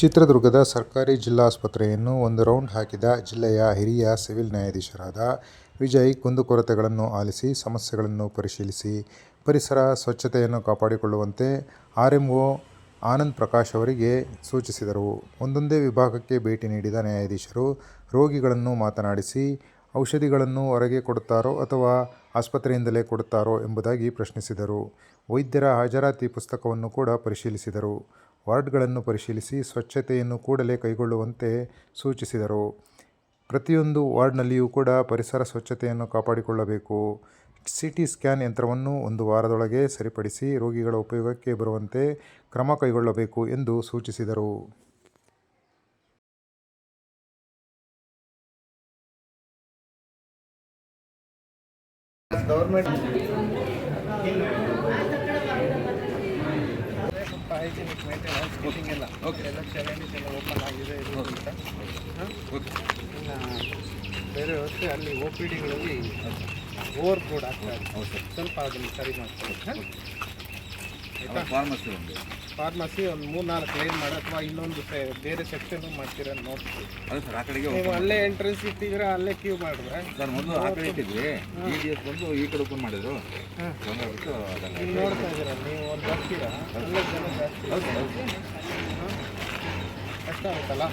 ಚಿತ್ರದುರ್ಗದ ಸರ್ಕಾರಿ ಜಿಲ್ಲಾಸ್ಪತ್ರೆಯನ್ನು ಒಂದು ರೌಂಡ್ ಹಾಕಿದ ಜಿಲ್ಲೆಯ ಹಿರಿಯ ಸಿವಿಲ್ ನ್ಯಾಯಾಧೀಶರಾದ ವಿಜಯ್ ಕುಂದುಕೊರತೆಗಳನ್ನು ಆಲಿಸಿ ಸಮಸ್ಯೆಗಳನ್ನು ಪರಿಶೀಲಿಸಿ ಪರಿಸರ ಸ್ವಚ್ಛತೆಯನ್ನು ಕಾಪಾಡಿಕೊಳ್ಳುವಂತೆ ಆರ್ಎಂಒ ಆನಂದ್ ಪ್ರಕಾಶ್ ಅವರಿಗೆ ಸೂಚಿಸಿದರು. ಒಂದೊಂದೇ ವಿಭಾಗಕ್ಕೆ ಭೇಟಿ ನೀಡಿದ ನ್ಯಾಯಾಧೀಶರು ರೋಗಿಗಳನ್ನು ಮಾತನಾಡಿಸಿ ಔಷಧಿಗಳನ್ನು ಹೊರಗೆ ಕೊಡುತ್ತಾರೋ ಅಥವಾ ಆಸ್ಪತ್ರೆಯಿಂದಲೇ ಕೊಡುತ್ತಾರೋ ಎಂಬುದಾಗಿ ಪ್ರಶ್ನಿಸಿದರು. ವೈದ್ಯರ ಹಾಜರಾತಿ ಪುಸ್ತಕವನ್ನು ಕೂಡ ಪರಿಶೀಲಿಸಿದರು. ವಾರ್ಡ್ಗಳನ್ನು ಪರಿಶೀಲಿಸಿ ಸ್ವಚ್ಛತೆಯನ್ನು ಕೂಡಲೇ ಕೈಗೊಳ್ಳುವಂತೆ ಸೂಚಿಸಿದರು. ಪ್ರತಿಯೊಂದು ವಾರ್ಡ್ನಲ್ಲಿಯೂ ಕೂಡ ಪರಿಸರ ಸ್ವಚ್ಛತೆಯನ್ನು ಕಾಪಾಡಿಕೊಳ್ಳಬೇಕು. ಸಿಟಿ ಸ್ಕ್ಯಾನ್ ಯಂತ್ರವನ್ನು 1 ವಾರದೊಳಗೆ ಸರಿಪಡಿಸಿ ರೋಗಿಗಳ ಉಪಯೋಗಕ್ಕೆ ಬರುವಂತೆ ಕ್ರಮ ಕೈಗೊಳ್ಳಬೇಕು ಎಂದು ಸೂಚಿಸಿದರು. ಹೈಜಿನಿಕ್ ಮೇಂಟೆನೆನ್ಸ್ ಬುಕಿಂಗ್ ಎಲ್ಲ ಎಲ್ಲ ಚರಂಡಿ ಎಲ್ಲ ಓಪನ್ ಆಗಿದೆ ಇದು ಅಂತ ಬೇರೆ ವ್ಯವಸ್ಥೆ ಅಲ್ಲಿ ಒ ಪಿ ಡಿಗಳಲ್ಲಿ ಓವರ್ ಫ್ಲೋಡ್ ಆಗ್ತಾ ಇದೆ. ಸ್ವಲ್ಪ ಅದನ್ನು ಸರಿ ಮಾಡ್ಕೊಳ್ಳಿ. ಆಯಿತಾ? ಫಾರ್ಮಸಿ ಒಂದು 3-4 ಲೈನ್ ಮಾಡಿ ಅಥವಾ ಇನ್ನೊಂದು ಬೇರೆ ಸೆಕ್ಷನ್ ಮಾಡ್ತೀರ ನೋಡ್ತೀವಿ. ನೀವು ಅಲ್ಲೇ ಎಂಟ್ರೆನ್ಸ್ ಇಟ್ಟಿದ್ರೆ ಅಲ್ಲೇ ಕ್ಯೂ ಮಾಡಿದ್ರೆ ಸರ್ ಮೊದಲು ಆ ಕಡೆ ಇಟ್ಟಿದ್ವಿ. EDS ಬಂದು ಈ ಕಡೆ ಓಪನ್ ಮಾಡಿದ್ರು. ನೀವು ನೋಡ್ತಾ ಇದ್ದೀರ, ನೀವು ಒಂದು ಬರ್ತೀರಾ ಅಲ್ಲೇ ಜನ ಜಾಸ್ತಿ ಕಷ್ಟ ಆಗುತ್ತಲ್ಲ.